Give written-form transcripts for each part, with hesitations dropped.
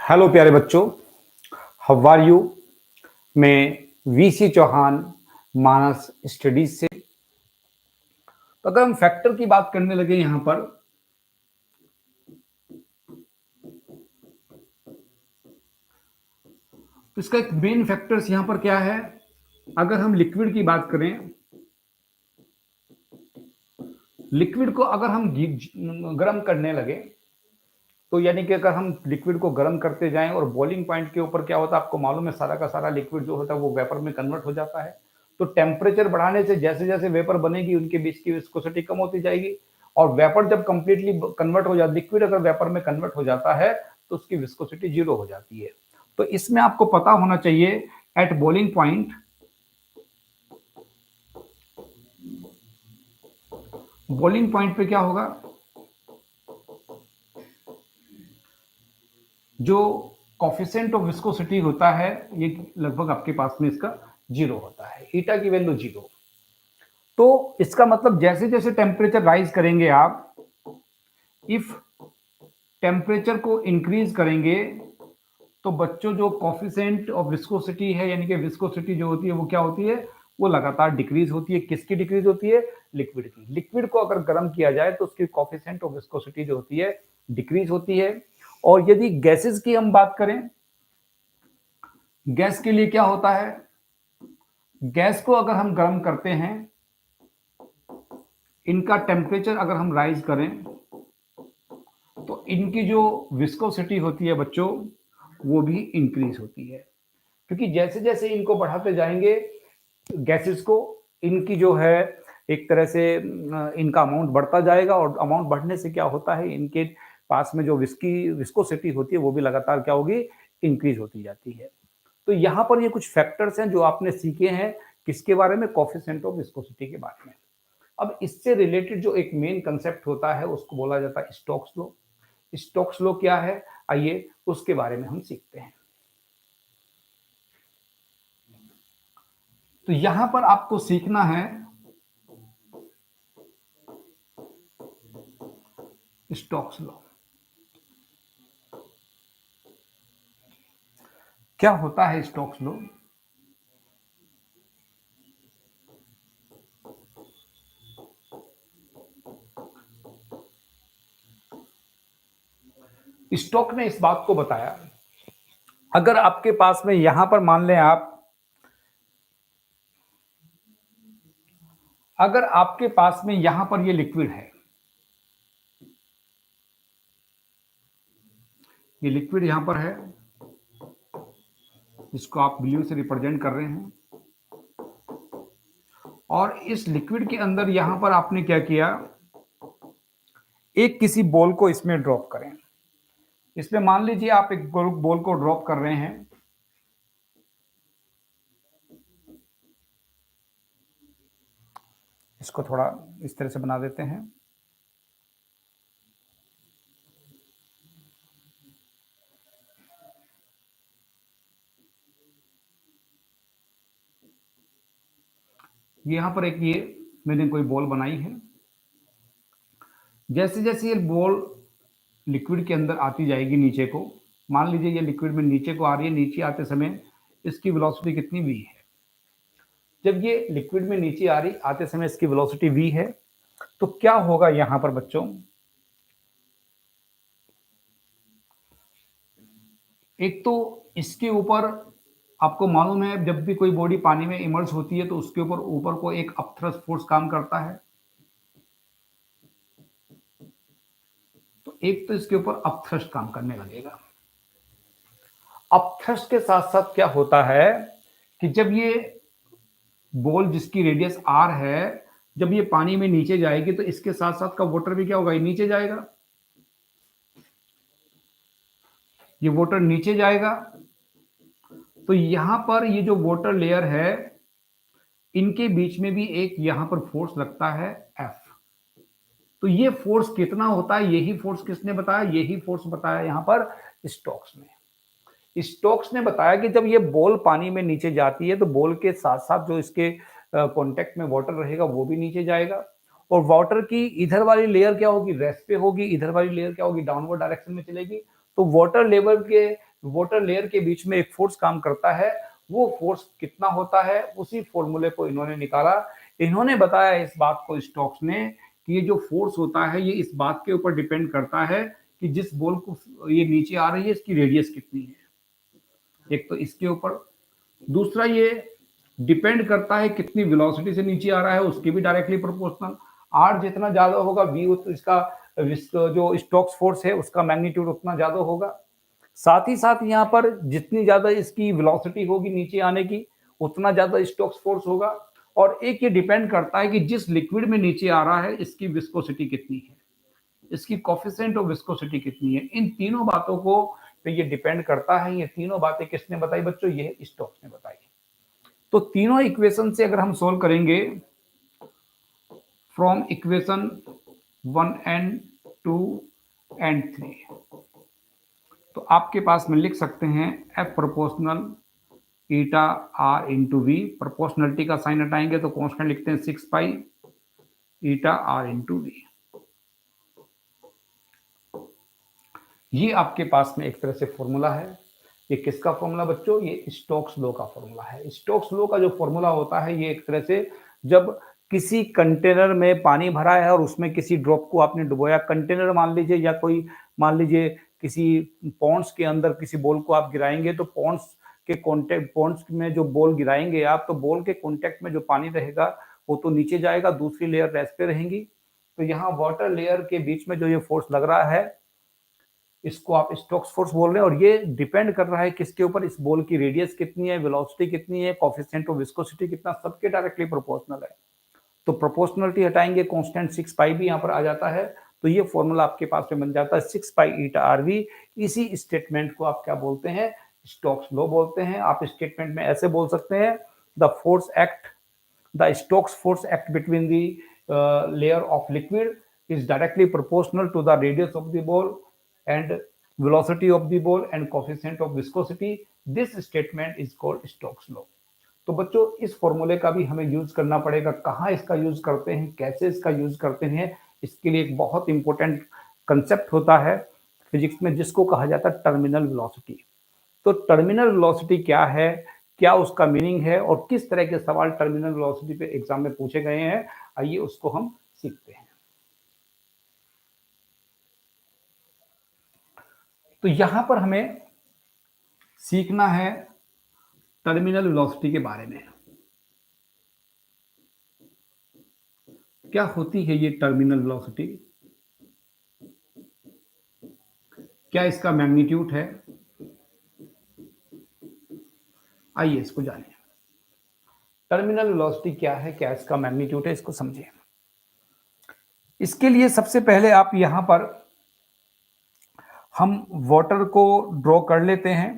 Hello प्यारे बच्चों, how are you. मैं वीसी चौहान मानस स्टडीज से। तो अगर हम फैक्टर की बात करने लगे यहां पर, तो इसका एक मेन फैक्टर्स यहां पर क्या है। अगर हम लिक्विड की बात करें, लिक्विड को अगर हम गर्म करने लगे, तो यानी कि अगर हम लिक्विड को गर्म करते जाएं और बॉइलिंग पॉइंट के ऊपर क्या होता है आपको मालूम है, सारा का सारा लिक्विड जो होता है वो वेपर में कन्वर्ट हो जाता है। तो टेम्परेचर बढ़ाने से जैसे जैसे वेपर बनेगी उनके बीच की विस्कोसिटी कम होती जाएगी, और वेपर जब कंप्लीटली कन्वर्ट हो जाता, लिक्विड अगर वेपर में कन्वर्ट हो जाता है तो उसकी विस्कोसिटी जीरो हो जाती है। तो इसमें आपको पता होना चाहिए at boiling point, boiling point पे क्या होगा, जो कॉफिशिएंट ऑफ विस्कोसिटी होता है ये लगभग आपके पास में इसका जीरो होता है, ईटा की वैल्यू जीरो। तो इसका मतलब जैसे जैसे टेम्परेचर राइज करेंगे आप, इफ टेम्परेचर को इंक्रीज करेंगे तो बच्चों जो कॉफिशिएंट ऑफ विस्कोसिटी है, यानी कि विस्कोसिटी जो होती है वो क्या होती है, वो लगातार डिक्रीज होती है। किसकी डिक्रीज होती है? लिक्विड की। लिक्विड को अगर गर्म किया जाए तो उसकी कॉफिशिएंट ऑफ विस्कोसिटी जो होती है डिक्रीज होती है। और यदि गैसेस की हम बात करें, गैस के लिए क्या होता है, गैस को अगर हम गर्म करते हैं, इनका टेम्परेचर अगर हम राइज करें तो इनकी जो विस्कोसिटी होती है बच्चों वो भी इंक्रीज होती है, क्योंकि जैसे जैसे इनको बढ़ाते जाएंगे गैसेस को, इनकी जो है एक तरह से इनका अमाउंट बढ़ता जाएगा, और अमाउंट बढ़ने से क्या होता है, इनके पास में जो विस्कोसिटी होती है वो भी लगातार क्या होगी, इंक्रीज होती जाती है। तो यहाँ पर ये कुछ फैक्टर्स हैं जो आपने सीखे हैं, किसके बारे में, कोएफिशिएंट ऑफ विस्कोसिटी के बारे में। अब इससे रिलेटेड जो एक मेन कंसेप्ट होता है उसको बोला जाता है स्टोक्स लॉ। स्टोक्स लॉ क्या है, आइए उसके बारे में हम सीखते हैं। तो यहां पर आपको सीखना है स्टोक्स लॉ। क्या होता है स्टोक्स लॉ? स्टोक ने इस बात को बताया, अगर आपके पास में यहां पर मान लें आप, अगर आपके पास में यहां पर ये लिक्विड है, ये लिक्विड यहां पर है, इसको आप ब्लू से रिप्रेजेंट कर रहे हैं, और इस लिक्विड के अंदर यहां पर आपने क्या किया, एक किसी बॉल को इसमें ड्रॉप करें। इसमें मान लीजिए आप एक बॉल को ड्रॉप कर रहे हैं, इसको थोड़ा इस तरह से बना देते हैं। यहां पर एक ये मैंने कोई बॉल बनाई है, जैसे जैसे ये बॉल लिक्विड के अंदर आती जाएगी नीचे को, मान लीजिए ये लिक्विड में नीचे को आ रही है, नीचे आते समय इसकी वेलोसिटी कितनी v है। जब ये लिक्विड में नीचे आ रही आते समय इसकी वेलोसिटी v है, तो क्या होगा यहां पर बच्चों, एक तो इसके ऊपर आपको मालूम है जब भी कोई बॉडी पानी में इमर्ज होती है तो उसके ऊपर को एक अपथ्रस्ट फोर्स काम करता है। तो एक तो इसके ऊपर अपथ्रस्ट काम करने लगेगा। अपथ्रस्ट के साथ साथ क्या होता है कि जब ये बॉल जिसकी रेडियस r है, जब ये पानी में नीचे जाएगी तो इसके साथ साथ का वाटर भी क्या होगा, ये नीचे जाएगा, ये वाटर नीचे जाएगा। तो यहां पर ये जो वाटर लेयर है इनके बीच में भी एक यहां पर फोर्स लगता है F। तो ये फोर्स कितना होता है, यही फोर्स किसने बताया, यही फोर्स बताया यहां पर स्टोक्स ने। स्टोक्स ने बताया कि जब ये बॉल पानी में नीचे जाती है तो बॉल के साथ साथ जो इसके कांटेक्ट में वाटर रहेगा वो भी नीचे जाएगा, और वाटर की इधर वाली लेयर क्या होगी, रेस्ट पे होगी, इधर वाली लेयर क्या होगी, डाउनवर्ड डायरेक्शन में चलेगी। तो वाटर लेवल के वाटर लेयर के बीच में एक फोर्स काम करता है, वो फोर्स कितना होता है, उसी फॉर्मूले को इन्होंने निकाला। इन्होंने बताया इस बात को स्टोक्स ने कि ये जो फोर्स होता है ये इस बात के ऊपर डिपेंड करता है कि जिस बॉल को ये नीचे आ रही है इसकी रेडियस कितनी है, एक तो इसके ऊपर, दूसरा ये डिपेंड करता है कितनी वेलोसिटी से नीचे आ रहा है, उसकी भी डायरेक्टली प्रोपोर्शनल। आर जितना ज्यादा होगा वी इसका जो स्टोक्स फोर्स है उसका मैग्नीट्यूड उतना ज्यादा होगा। साथ ही साथ यहाँ पर जितनी ज्यादा इसकी वेलोसिटी होगी नीचे आने की उतना ज्यादा स्टोक्स फोर्स होगा। और एक ये डिपेंड करता है कि जिस लिक्विड में नीचे आ रहा है इसकी विस्कोसिटी कितनी है, इसकी कोफिशिएंट ऑफ विस्कोसिटी कितनी है। इन तीनों बातों को पे ये डिपेंड करता है। ये तीनों बातें किसने बताई बच्चों? ये स्टोक्स ने बताई। तो तीनों इक्वेशन से अगर हम सोल्व करेंगे फ्रॉम इक्वेशन 1 एंड 2 एंड 3, तो आपके पास में लिख सकते हैं F proportional eta R into V. Proportionality का साइन हटाएंगे तो कॉन्स्टेंट लिखते हैं 6 pi eta R into V. ये आपके पास में एक तरह से फॉर्मूला है। ये किसका फॉर्मूला बच्चों? ये स्टोक्स लॉ का फॉर्मूला है। स्टोक्स लॉ का जो फॉर्मूला होता है ये एक तरह से जब किसी कंटेनर में पानी भरा है और उसमें किसी ड्रॉप को आपने डुबोया, कंटेनर मान लीजिए या कोई मान लीजिए किसी पॉन्ड्स के अंदर किसी बॉल को आप गिराएंगे तो पॉन्ड्स में जो बॉल गिराएंगे आप, तो बॉल के कॉन्टेक्ट में जो पानी रहेगा वो तो नीचे जाएगा, दूसरी लेयर रेस्ट पे रहेंगी। तो यहाँ वाटर लेयर के बीच में जो ये फोर्स लग रहा है इसको आप स्टोक्स फोर्स बोल रहे हैं, और ये डिपेंड कर रहा है किसके ऊपर? इस बॉल की रेडियस कितनी है, वेलोसिटी कितनी है, कोफिशिएंट ऑफ विस्कोसिटी कितना, सबके डायरेक्टली प्रोपोर्शनल है। तो प्रोपोर्शनलिटी हटाएंगे, कांस्टेंट 6 पाई भी यहाँ पर आ जाता है। तो ये फॉर्मूला आपके पास में बन जाता है 6 पाई ईटा आर वी। इसी स्टेटमेंट को आप क्या बोलते हैं? स्टोक्स लॉ बोलते हैं। आप स्टेटमेंट में ऐसे बोल सकते हैं, the Stokes force act between the layer of liquid is directly proportional to the radius of the ball and velocity of the ball and coefficient of viscosity. This statement is called Stokes law. तो बच्चों इस फॉर्मूले का भी हमें use करना पड़ेगा। कहाँ इसका यूज करते हैं, कैसे इसका यूज करते हैं, इसके लिए एक बहुत इंपॉर्टेंट कंसेप्ट होता है फिजिक्स में जिसको कहा जाता है टर्मिनल वेलोसिटी। तो टर्मिनल वेलोसिटी क्या है, क्या उसका मीनिंग है और किस तरह के सवाल टर्मिनल वेलोसिटी पे एग्जाम में पूछे गए हैं, आइए उसको हम सीखते हैं। तो यहां पर हमें सीखना है टर्मिनल वेलोसिटी के बारे में। क्या होती है ये टर्मिनल वेलोसिटी, क्या इसका मैग्नीट्यूड है, आइए इसको जानिए। टर्मिनल वेलोसिटी क्या है, क्या इसका मैग्नीट्यूड है, इसको समझिए। इसके लिए सबसे पहले आप यहां पर हम वाटर को ड्रॉ कर लेते हैं,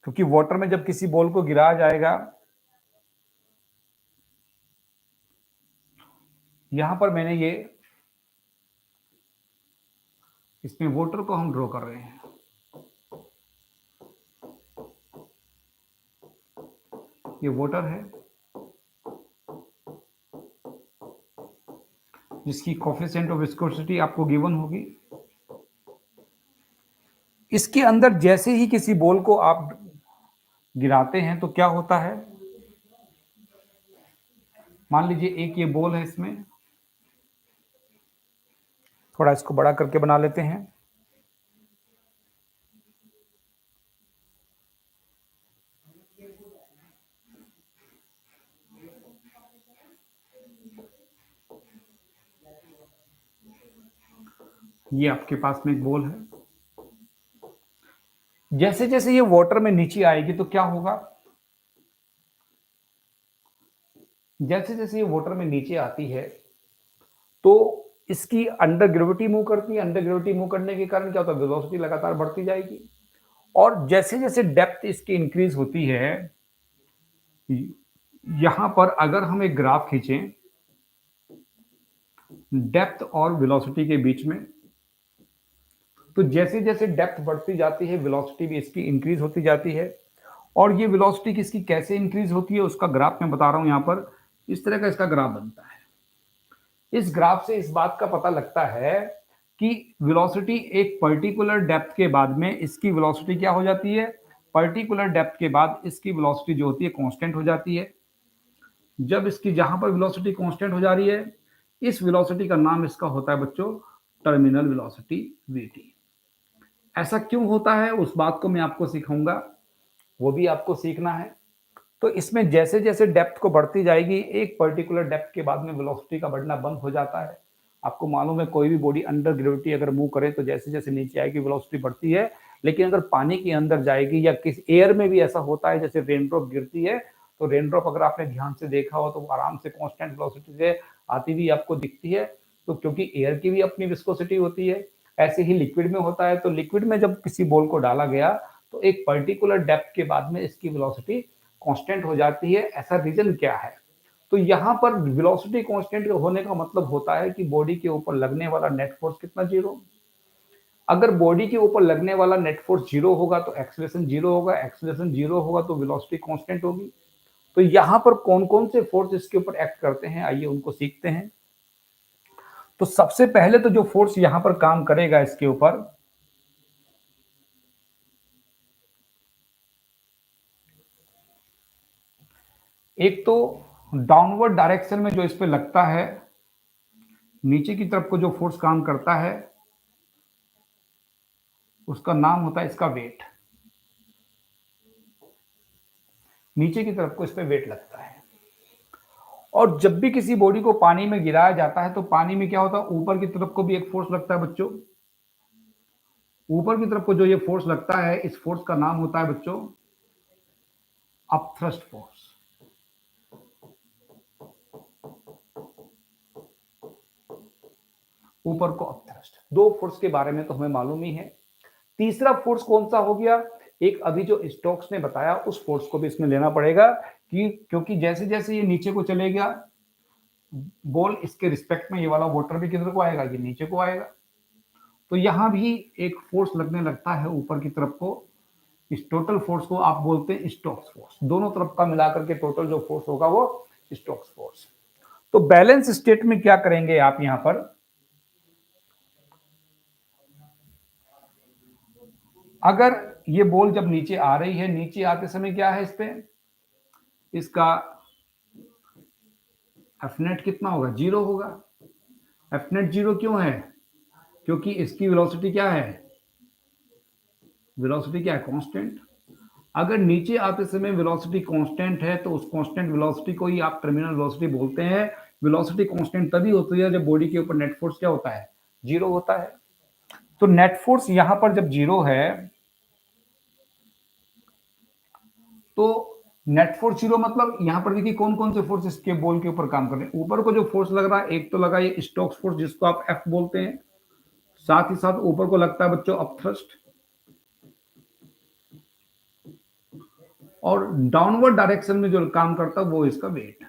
क्योंकि वाटर में जब किसी बॉल को गिराया जाएगा, यहां पर मैंने ये इसमें वाटर को हम ड्रॉ कर रहे हैं। ये वाटर है जिसकी कोफिशिएंट ऑफ विस्कोसिटी आपको गिवन होगी। इसके अंदर जैसे ही किसी बॉल को आप गिराते हैं तो क्या होता है, मान लीजिए एक ये बॉल है, इसमें थोड़ा इसको बड़ा करके बना लेते हैं। ये आपके पास में एक बॉल है। जैसे जैसे ये वाटर में नीचे आएगी तो क्या होगा, जैसे जैसे ये वाटर में नीचे आती है तो इसकी अंडर ग्रेविटी मूव करती है। अंडर ग्रेविटी मूव करने के कारण क्या होता है, वेलोसिटी लगातार बढ़ती जाएगी। और जैसे जैसे डेप्थ इसकी इंक्रीज होती है, यहां पर अगर हम एक ग्राफ खींचें डेप्थ और वेलोसिटी के बीच में, तो जैसे जैसे डेप्थ बढ़ती जाती है वेलोसिटी भी इसकी इंक्रीज होती जाती है। और ये वेलोसिटी किसकी कैसे इंक्रीज होती है उसका ग्राफ मैं बता रहा हूं। यहां पर इस तरह का इसका ग्राफ बनता है। इस ग्राफ से इस बात का पता लगता है कि वेलोसिटी एक पर्टिकुलर डेप्थ के बाद में इसकी वेलोसिटी क्या हो जाती है, पर्टिकुलर डेप्थ के बाद इसकी वेलोसिटी जो होती है कांस्टेंट हो जाती है। जब इसकी जहां पर वेलोसिटी कांस्टेंट हो जा रही है, इस वेलोसिटी का नाम इसका होता है बच्चों टर्मिनल वेलोसिटी वीटी। ऐसा क्यों होता है उस बात को मैं आपको सिखाऊंगा, वो भी आपको सीखना है। तो इसमें जैसे जैसे डेप्थ को बढ़ती जाएगी, एक पर्टिकुलर डेप्थ के बाद में वेलोसिटी का बढ़ना बंद हो जाता है। आपको मालूम है कोई भी बॉडी अंडर ग्रेविटी अगर मूव करे तो जैसे जैसे नीचे आएगी वेलोसिटी बढ़ती है, लेकिन अगर पानी के अंदर जाएगी या किसी एयर में भी ऐसा होता है, जैसे रेन ड्रॉप गिरती है तो रेन ड्रॉप अगर आपने ध्यान से देखा हो तो आराम से कांस्टेंट वेलोसिटी से आती हुई आपको दिखती है। तो क्योंकि एयर की भी अपनी विस्कोसिटी होती है, ऐसे ही लिक्विड में होता है। तो लिक्विड में जब किसी बॉल को डाला गया तो एक पर्टिकुलर डेप्थ के बाद में इसकी वेलोसिटी कांस्टेंट हो जाती है। ऐसा रीजन क्या है? तो यहाँ पर वेलोसिटी कांस्टेंट होने का मतलब होता है कि बॉडी के ऊपर लगने वाला नेट फोर्स कितना, जीरो। अगर बॉडी के ऊपर लगने वाला नेट फोर्स जीरो होगा तो एक्सेलरेशन जीरो होगा, एक्सेलरेशन जीरो होगा तो वेलोसिटी कांस्टेंट होगी। तो यहाँ पर कौन कौन से फोर्स इसके ऊपर एक्ट करते हैं, आइए उनको सीखते हैं। तो सबसे पहले तो जो फोर्स यहां पर काम करेगा इसके ऊपर, एक तो डाउनवर्ड डायरेक्शन में जो इस पे लगता है, नीचे की तरफ को जो फोर्स काम करता है उसका नाम होता है इसका वेट। नीचे की तरफ को इस पे वेट लगता है। और जब भी किसी बॉडी को पानी में गिराया जाता है तो पानी में क्या होता है, ऊपर की तरफ को भी एक फोर्स लगता है बच्चों। ऊपर की तरफ को जो ये फोर्स लगता है, इस फोर्स का नाम होता है बच्चों अपथ्रस्ट फोर्स। ऊपर को अपथ्रस्ट। दो फोर्स के बारे में तो हमें मालूम ही है। तीसरा फोर्स कौन सा हो गया, एक अभी जो स्टोक्स ने बताया उस फोर्स को भी इसमें लेना पड़ेगा कि क्योंकि जैसे जैसे ये नीचे को चलेगा बॉल, इसके रिस्पेक्ट में ये वाला वाटर भी किधर को आएगा, ये नीचे को आएगा। तो यहां भी एक फोर्स लगने लगता है ऊपर की तरफ को। इस टोटल फोर्स को आप बोलते हैं स्टोक्स फोर्स। दोनों तरफ का मिलाकर के टोटल जो फोर्स होगा वो स्टोक्स फोर्स। तो बैलेंस स्टेट में क्या करेंगे आप यहां पर, अगर ये बॉल जब नीचे आ रही है, नीचे आते समय क्या है इस पे, इसका एफ नेट कितना होगा, जीरो होगा। एफ नेट जीरो क्यों है, क्योंकि इसकी वेलोसिटी क्या है, वेलोसिटी क्या है, कांस्टेंट। अगर नीचे आते समय वेलोसिटी कांस्टेंट है तो उस कांस्टेंट वेलोसिटी को ही आप टर्मिनल वेलोसिटी बोलते हैं। वेलोसिटी कांस्टेंट तभी होती है जब बॉडी के ऊपर नेट फोर्स क्या होता है, जीरो होता है। तो नेट फोर्स यहां पर जब जीरो है तो नेट फोर्स जीरो मतलब यहां पर देखिए कौन कौन से फोर्स इसके बॉल के ऊपर काम कर रहे हैं। ऊपर को जो फोर्स लग रहा है, एक तो लगा ये स्टोक्स फोर्स जिसको आप एफ बोलते हैं, साथ ही साथ ऊपर को लगता है बच्चों अपथ्रस्ट, और डाउनवर्ड डायरेक्शन में जो काम करता है वो इसका वेट,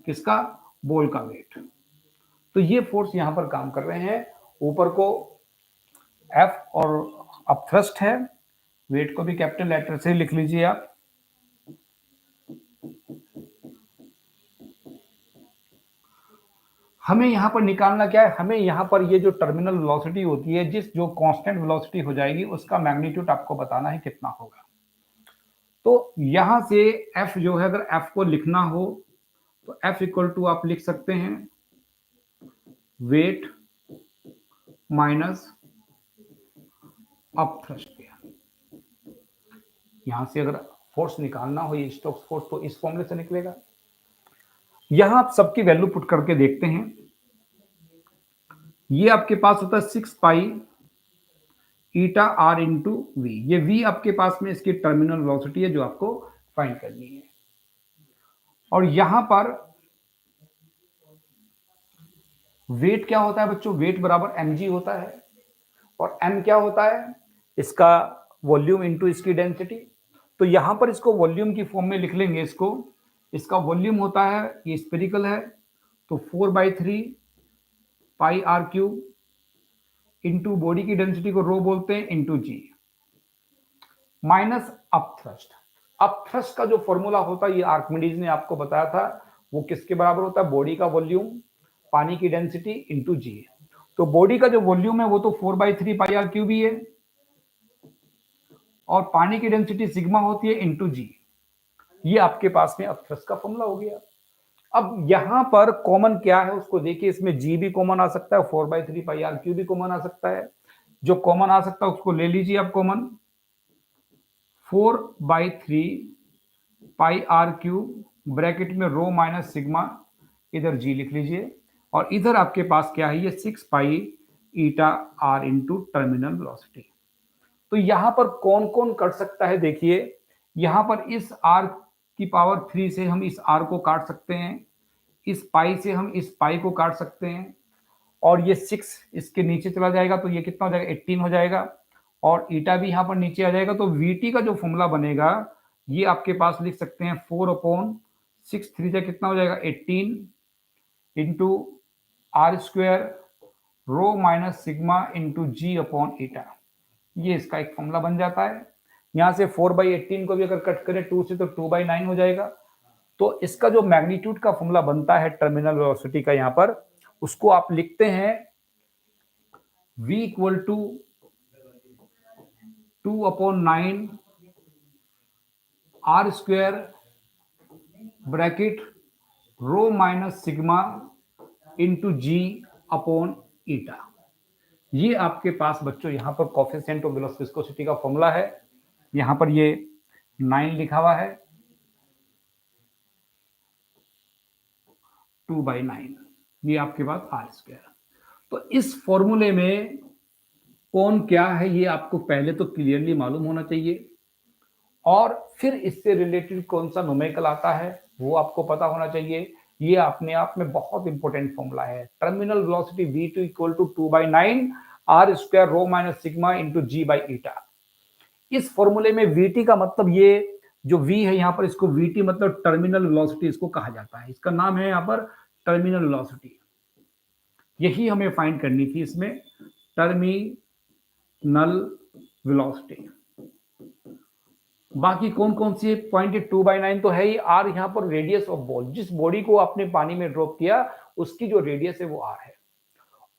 किसका, बॉल का वेट। तो ये फोर्स यहां पर काम कर रहे हैं। ऊपर को एफ और अपथ्रस्ट है, वेट को भी कैपिटल लेटर से लिख लीजिए आप। हमें यहां पर निकालना क्या है, हमें यहां पर ये जो टर्मिनल वेलोसिटी होती है, जिस जो कांस्टेंट वेलोसिटी हो जाएगी उसका मैग्नीट्यूड आपको बताना है कितना होगा। तो यहां से एफ जो है, अगर एफ को लिखना हो तो एफ इक्वल टू आप लिख सकते हैं वेट माइनस अपथ्रस्ट। यहां से अगर फोर्स निकालना हो ये स्टोक्स फोर्स तो इस फॉर्मूले से निकलेगा। यहां आप सबकी वैल्यू पुट करके देखते हैं। ये आपके पास होता है 6 pi eta R into V. ये वी आपके पास में इसकी टर्मिनल वेलोसिटी है जो आपको फाइंड करनी है। और यहां पर वेट क्या होता है बच्चों, वेट बराबर mg होता है। और m क्या होता है, इसका वॉल्यूम इंटू इसकी डेंसिटी। तो यहां पर इसको वॉल्यूम की फॉर्म में लिख लेंगे इसको। इसका वॉल्यूम होता है, ये स्पेरिकल है तो 4/3 pi R cube into body की डेंसिटी को रो बोलते हैं इंटू जी, माइनस अपथ्रस्ट। अपथ्रस्ट का जो फॉर्मूला होता है ये आर्किमिडीज ने आपको बताया था, वो किसके बराबर होता है, बॉडी का वॉल्यूम पानी की डेंसिटी इंटू जी। तो बॉडी का जो वॉल्यूम है वो तो 4/3 πr³ ही है, और पानी की डेंसिटी सिग्मा होती है इंटू जी। ये आपके पास में अब थ्रस्ट का फॉर्मूला हो गया। अब यहां पर कॉमन क्या है उसको देखिए, इसमें जी भी कॉमन आ सकता है, 4/3 πr³ भी कॉमन आ सकता है। जो कॉमन आ सकता है उसको ले लीजिए आप कॉमन, 4/3 πr³ ब्रैकेट में रो माइनस सिग्मा, इधर जी लिख लीजिए, और इधर आपके पास क्या है, ये 6π∗r इंटू टर्मिनल वेलोसिटी। तो यहां पर कौन कौन कर सकता है, देखिए यहां पर इस r की पावर 3 से हम इस r को काट सकते हैं, इस पाई से हम इस पाई को काट सकते हैं, और ये 6 इसके नीचे चला जाएगा तो ये कितना हो जाएगा, 18 हो जाएगा, और ईटा भी यहां पर नीचे आ जाएगा। तो वीटी का जो फॉर्मूला बनेगा ये आपके पास लिख सकते हैं 4/6, 3 से कितना हो जाएगा 18 into r² rho minus sigma into G upon eta. ये इसका एक फॉर्मूला बन जाता है। यहां से 4/18 को भी अगर कट करें 2 से तो 2/9 हो जाएगा। तो इसका जो मैग्नीट्यूड का फॉर्मूला बनता है टर्मिनल वेलोसिटी का, यहां पर उसको आप लिखते हैं v equal to 2/9 r² bracket rho minus sigma into G upon eta. ये आपके पास बच्चों यहां पर कोफिशिएंट ऑफ विस्कोसिटी का फॉर्मूला है। यहां पर ये 9 लिखा हुआ है, 2/9, ये आपके पास r²। तो इस फॉर्मूले में कौन क्या है ये आपको पहले तो क्लियरली मालूम होना चाहिए, और फिर इससे रिलेटेड कौन सा न्यूमेरिकल आता है वो आपको पता होना चाहिए। ये अपने आप में बहुत इंपॉर्टेंट फॉर्मूला है। Terminal velocity v2 equal to 2/9 r² rho minus sigma into g by eta. इस फॉर्मूले में vt का मतलब, ये जो v है यहाँ पर, इसको vt मतलब टर्मिनल वेलोसिटी इसको कहा जाता है। इसका नाम है यहाँ पर टर्मिनल वेलोसिटी। यही हमें फाइंड करनी थी इसमें, टर्मिनल वेलोसिटी। बाकी कौन कौन सी पॉइंट, 2/9 तो है ही। r यहाँ पर रेडियस ऑफ बॉल, जिस बॉडी को आपने पानी में ड्रॉप किया उसकी जो रेडियस है वो r है।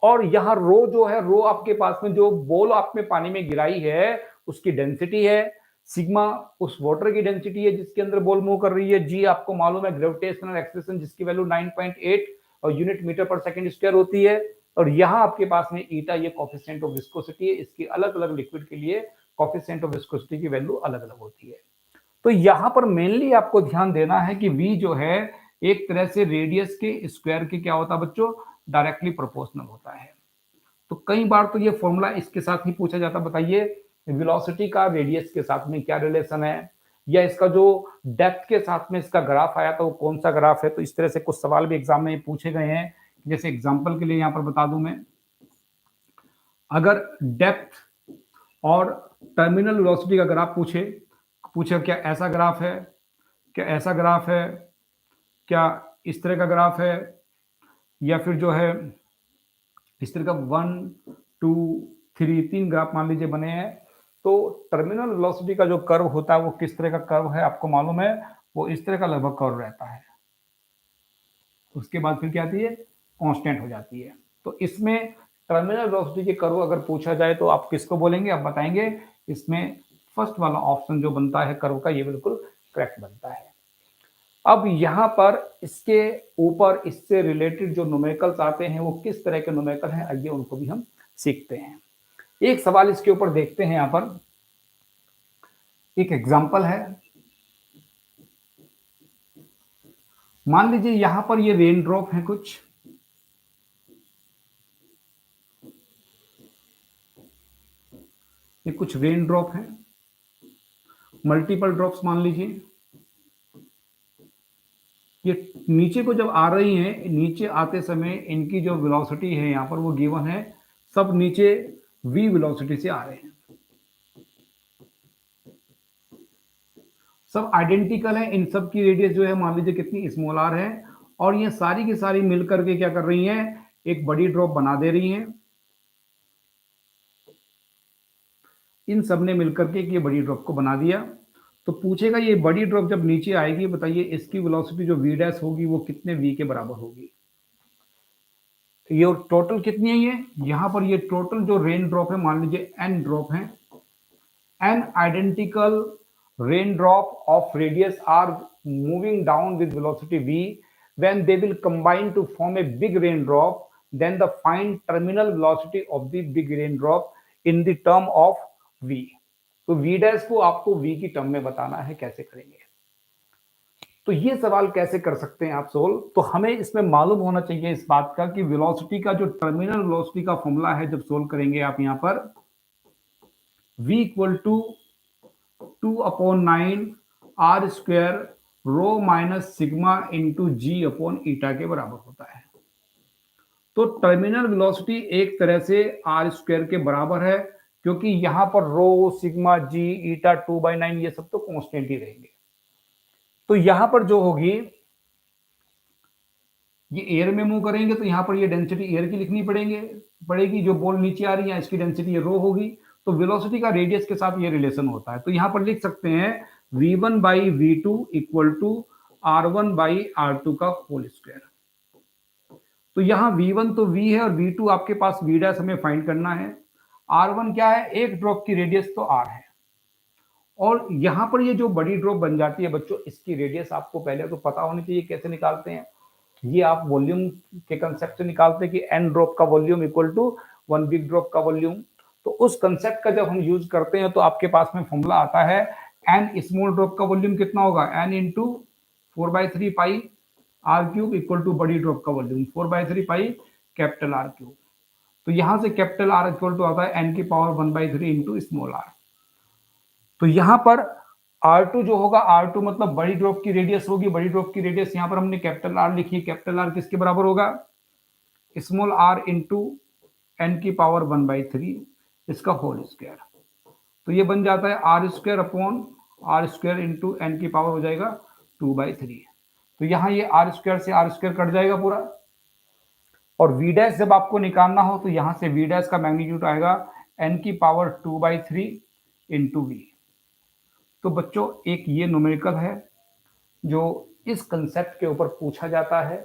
और यहाँ रो जो है, रो आपके पास में जो बॉल आपने पानी में गिराई है उसकी डेंसिटी है, सिग्मा उस वाटर की डेंसिटी है जिसके अंदर बॉल मूव कर रही है, जी आपको मालूम है ग्रेविटेशनल एक्सेलरेशन जिसकी वैल्यू 9.8 और यूनिट मीटर पर सेकंड स्क्वायर होती है, और यहाँ आपके पास में ईटा ये कोफिशिएंट ऑफ विस्कोसिटी है। इसकी अलग अलग लिक्विड के लिए कोफिशिएंट ऑफ विस्कोसिटी की वैल्यू अलग अलग होती है। तो यहाँ पर मेनली आपको ध्यान देना है कि v जो है एक तरह से रेडियस के स्क्वायर के क्या होता है बच्चों, डायरेक्टली प्रोपोर्शनल होता है। तो कई बार तो ये फॉर्मूला इसके साथ ही पूछा जाता है, बताइए वेलोसिटी का रेडियस के साथ में क्या रिलेशन है, या इसका जो डेप्थ के साथ में इसका ग्राफ आया था वो कौन सा ग्राफ है। तो इस तरह से कुछ सवाल भी एग्जाम में पूछे गए हैं। जैसे एग्जांपल के लिए यहाँ पर बता दूं मैं, अगर डेप्थ और टर्मिनल वेलोसिटी का ग्राफ पूछे क्या ऐसा ग्राफ है, क्या ऐसा ग्राफ है, क्या इस तरह का ग्राफ है, या फिर जो है इस तरह का 1 2 3 3 ग्राफ मान लीजिए बने हैं, तो टर्मिनल वेलोसिटी का जो कर्व होता है वो किस तरह का कर्व है आपको मालूम है, वो इस तरह का लगभग कर्व रहता है। उसके बाद फिर क्या आती है, कांस्टेंट हो जाती है। तो इसमें टर्मिनल वेलोसिटी के कर्व अगर पूछा जाए तो आप किसको बोलेंगे, आप बताएंगे। इसमें फर्स्ट वाला ऑप्शन जो बनता है कर्व का, ये बिल्कुल करेक्ट बनता है। अब यहाँ पर इसके ऊपर इससे रिलेटेड जो न्यूमेरिकल्स आते हैं वो किस तरह के न्यूमेरिकल हैं, आइए उनको भी हम सीखते हैं। एक सवाल इसके ऊपर देखते हैं। यहाँ पर एक एग्जांपल है, मान लीजिए यहां पर ये रेन ड्रॉप है कुछ, ये कुछ रेन ड्रॉप है, मल्टीपल ड्रॉप्स मान लीजिए। ये नीचे को जब आ रही हैं, नीचे आते समय इनकी जो वेलोसिटी है यहाँ पर वो गिवन है, सब नीचे v वेलोसिटी से आ रहे हैं, सब आइडेंटिकल है। इन सब की रेडियस जो है मान लीजिए कितनी, स्मॉल r है, और ये सारी की सारी मिलकर के क्या कर रही हैं, एक बड़ी ड्रॉप बना दे रही हैं। इन सब ने मिलकर के एक ये बड़ी ड्रॉप को बना दिया। तो पूछेगा ये बड़ी ड्रॉप जब नीचे आएगी, बताइए इसकी वेलोसिटी जो v डैश होगी वो कितने v के बराबर होगी। ये टोटल कितनी है, ये यहाँ पर ये टोटल जो रेन ड्रॉप है, मान लीजिए n ड्रॉप है, n identical raindrop of radius are moving down with velocity v. When they will combine to form a big raindrop, then the find terminal velocity of the big raindrop in the term of v. तो v dash को आपको v की term में बताना है, कैसे करेंगे? तो ये सवाल कैसे कर सकते हैं आप सोल्व? तो हमें इसमें मालूम होना चाहिए इस बात का कि वेलोसिटी का जो टर्मिनल वेलोसिटी का फॉर्मूला है, जब सोल्व करेंगे आप यहां पर v equal to 2/9 r square rho minus sigma into G upon eta के बराबर होता है। तो टर्मिनल वेलोसिटी एक तरह से r स्क्वायर के बराबर है, क्योंकि यहां पर रो सिग्मा जी ईटा 2/9 ये सब तो कांस्टेंट ही रहेंगे। तो यहां पर जो होगी, ये एयर में मूव करेंगे तो यहां पर ये डेंसिटी एयर की लिखनी पड़ेगी, जो बॉल नीचे आ रही है इसकी डेंसिटी ये रो होगी। तो वेलोसिटी का रेडियस के साथ ये रिलेशन होता है। तो यहां पर लिख सकते हैं v1 by v2 equal to r1 by r2 का होल स्क्वायर। तो यहां v1 तो v है और v2 आपके पास v डैश हमें फाइंड करना है। r1 क्या है, एक ड्रॉप की रेडियस तो r है, और यहां पर ये जो बड़ी ड्रॉप बन जाती है बच्चों, इसकी रेडियस आपको पहले तो पता होनी चाहिए कैसे निकालते हैं। ये आप वॉल्यूम के कंसेप्ट से निकालते हैं कि n ड्रॉप का volume equal to 1 big drop का वॉल्यूम। तो उस कंसेप्ट का जब हम यूज करते हैं तो आपके पास में फॉर्मूला आता है n स्मॉल ड्रॉप का वॉल्यूम कितना होगा, n into 4/3 pi R cube equal to बड़ी ड्रॉप का volume 4/3 pi capital R cube. तो यहां से कैपिटल आर इक्वल टू आता है n की पावर 1/3 इंटू स्मॉल आर। तो यहां पर R2 जो होगा, R2 मतलब बड़ी ड्रॉप की रेडियस होगी, बड़ी ड्रॉप की रेडियस यहां पर हमने कैपिटल R लिखी है। कैपिटल R किसके बराबर होगा, स्मॉल r इंटू n की पावर 1/3 इसका होल स्क्वायर। तो ये बन जाता है r square upon r square into n की पावर हो जाएगा 2/3। तो यहाँ ये r स्क्वायर से r स्क्वायर कट जाएगा पूरा, और v डैश जब आपको निकालना हो तो यहां से v डैश का मैग्नीट्यूड आएगा n की पावर 2/3 इंटू v। तो बच्चों एक ये न्यूमेरिकल है जो इस कंसेप्ट के ऊपर पूछा जाता है,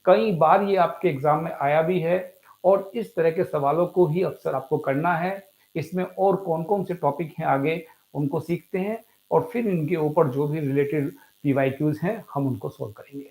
कई बार ये आपके एग्जाम में आया भी है, और इस तरह के सवालों को ही अक्सर आपको करना है। इसमें और कौन कौन से टॉपिक हैं आगे उनको सीखते हैं, और फिर इनके ऊपर जो भी रिलेटेड PYQs हैं हम उनको सोल्व करेंगे।